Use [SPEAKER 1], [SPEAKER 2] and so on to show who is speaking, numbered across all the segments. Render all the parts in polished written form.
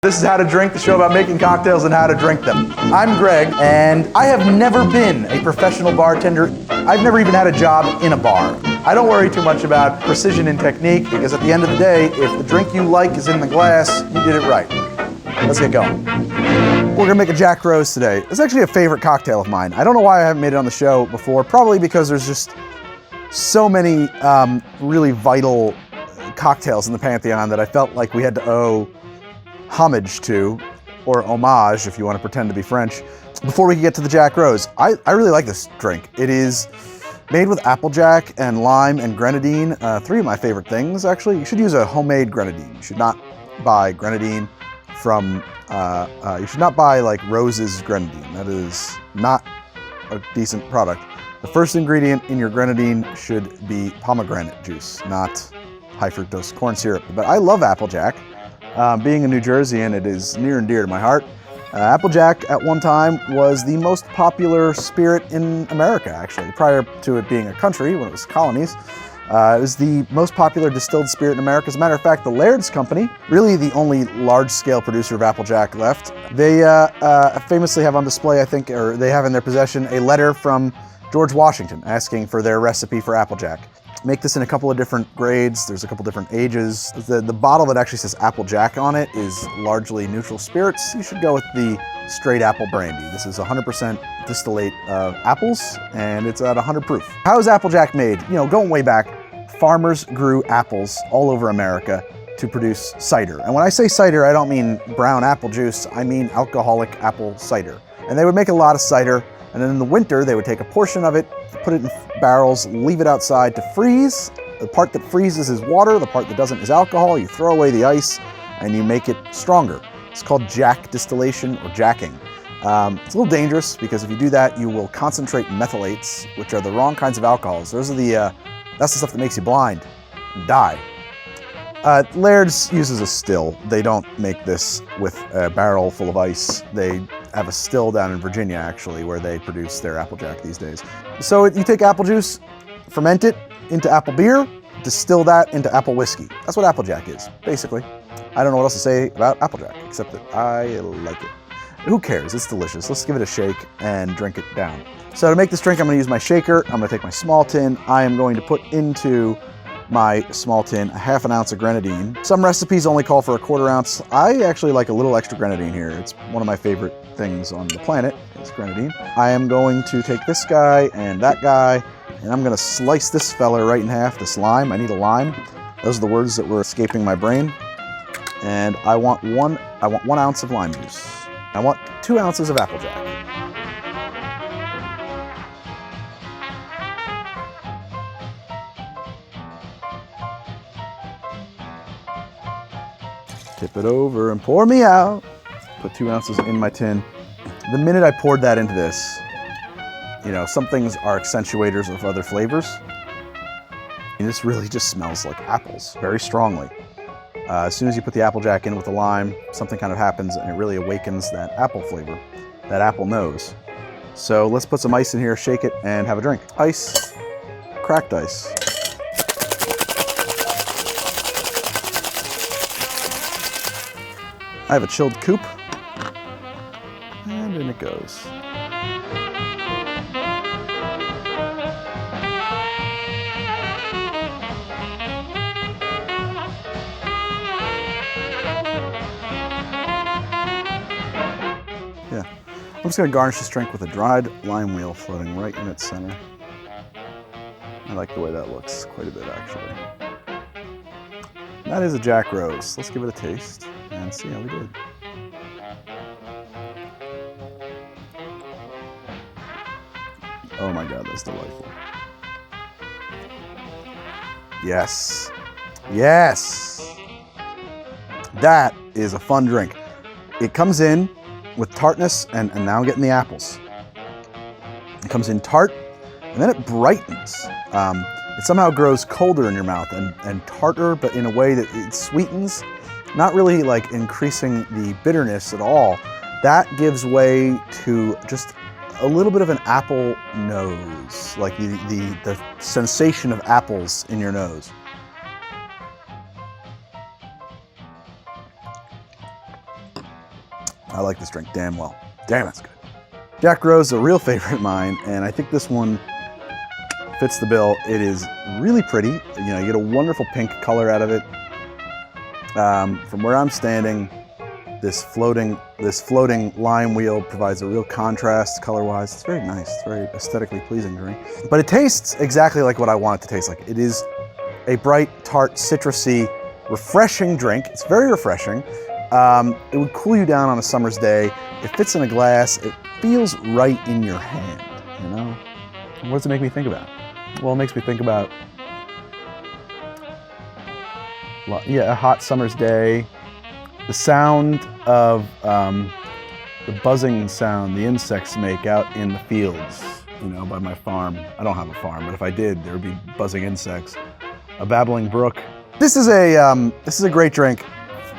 [SPEAKER 1] This is How to Drink, the show about making cocktails and how to drink them. I'm Greg, and I have never been a professional bartender. I've never even had a job in a bar. I don't worry too much about precision and technique, because at the end of the day, if the drink you like is in the glass, you did it right. Let's get going. We're gonna make a Jack Rose today. It's actually a favorite cocktail of mine. I don't know why I haven't made it on the show before, probably because there's just so many really vital cocktails in the Pantheon that I felt like we had to owe homage to, or homage if you want to pretend to be French, before we can get to the Jack Rose. I really like this drink. It is made with Applejack and lime and grenadine, three of my favorite things actually. You should use a homemade grenadine. You should not buy grenadine from, you should not buy like Rose's grenadine. That is not a decent product. The first ingredient in your grenadine should be pomegranate juice, not high fructose corn syrup. But I love Applejack. Being a New Jerseyan, it is near and dear to my heart. Applejack at one time was the most popular spirit in America, actually, prior to it being a country when it was colonies. It was the most popular distilled spirit in America. As a matter of fact, the Laird's Company, really the only large-scale producer of Applejack left, they famously have on display, I think, or they have in their possession, a letter from George Washington asking for their recipe for Applejack. Make this in a couple of different grades. There's a couple different ages. The bottle that actually says Applejack on it is largely neutral spirits. You should go with the straight apple brandy. This is 100% distillate of apples, and it's at 100 proof. How is Applejack made? You know, going way back, farmers grew apples all over America to produce cider. And when I say cider, I don't mean brown apple juice. I mean alcoholic apple cider. And they would make a lot of cider, and then in the winter, they would take a portion of it, put it in barrels, leave it outside to freeze. The part that freezes is water, the part that doesn't is alcohol. You throw away the ice and you make it stronger. It's called Jack Distillation or jacking. It's a little dangerous because if you do that, you will concentrate methylates, which are the wrong kinds of alcohols. Those are that's the stuff that makes you blind and die. Laird's uses a still. They don't make this with a barrel full of ice. They have a still down in Virginia, actually, where they produce their Applejack these days. So you take apple juice, ferment it into apple beer, distill that into apple whiskey. That's what Applejack is, basically. I don't know what else to say about Applejack, except that I like it. Who cares? It's delicious. Let's give it a shake and drink it down. So to make this drink, I'm going to use my shaker. I'm going to take my small tin. I am going to put into my small tin a ½ ounce of grenadine. Some recipes only call for a ¼ ounce. I actually like a little extra grenadine here. It's one of my favorite things on the planet is grenadine. I am going to take this guy and that guy, and I'm going to slice this fella right in half, this lime. I need a lime. Those are the words that were escaping my brain. And I want 1 ounce of lime juice. I want 2 ounces of Applejack. Tip it over and pour me out. Put 2 ounces in my tin. The minute I poured that into this, you know, some things are accentuators of other flavors. And this really just smells like apples, very strongly. As soon as you put the Applejack in with the lime, something kind of happens and it really awakens that apple flavor, that apple nose. So let's put some ice in here, shake it, and have a drink. Ice, cracked ice. I have a chilled coupe, and in it goes. Yeah, I'm just gonna garnish this drink with a dried lime wheel floating right in its center. I like the way that looks quite a bit, actually. That is a Jack Rose. Let's give it a taste and see how we did. Oh my God, that's delightful. Yes. Yes. That is a fun drink. It comes in with tartness and now I'm getting the apples. It comes in tart and then it brightens. It somehow grows colder in your mouth and tartar, but in a way that it sweetens, not really like increasing the bitterness at all. That gives way to just a little bit of an apple nose, like the sensation of apples in your nose. I like this drink damn well. Damn, that's good. Jack Rose is a real favorite of mine, and I think this one fits the bill. It is really pretty. You know, you get a wonderful pink color out of it. From where I'm standing, this floating lime wheel provides a real contrast color-wise. It's very nice. It's very aesthetically pleasing drink. But it tastes exactly like what I want it to taste like. It is a bright, tart, citrusy, refreshing drink. It's very refreshing. It would cool you down on a summer's day. It fits in a glass. It feels right in your hand, you know? What does it make me think about? Well, it makes me think about, yeah, a hot summer's day. The sound of the buzzing sound the insects make out in the fields, you know, by my farm. I don't have a farm, but if I did, there would be buzzing insects. A babbling brook. This is a great drink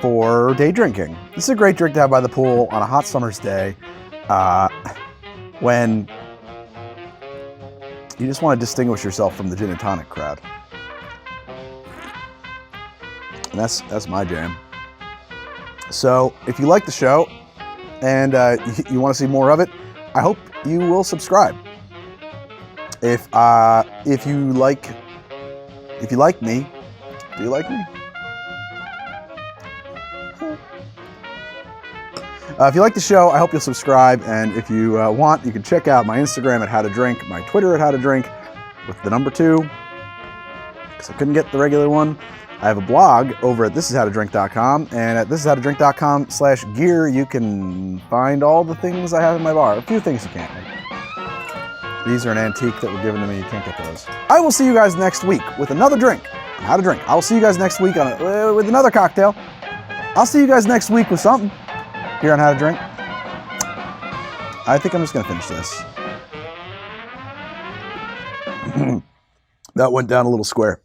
[SPEAKER 1] for day drinking. This is a great drink to have by the pool on a hot summer's day, when you just want to distinguish yourself from the gin and tonic crowd. And that's my jam. So if you like the show and you want to see more of it, I hope you will subscribe. If you like me, do you like me? If you like the show, I hope you'll subscribe, and if you want, you can check out my Instagram at How to Drink, my Twitter at How to Drink, with the number 2, because I couldn't get the regular one. I have a blog over at thishishowtodrink.com, and at thishishowtodrink.com/gear, you can find all the things I have in my bar. A few things you can't make. These are an antique that were given to me. You can't get those. I will see you guys next week with another drink on How to Drink. I will see you guys next week with another cocktail. I'll see you guys next week with something here on How to Drink. I think I'm just going to finish this. That went down a little square.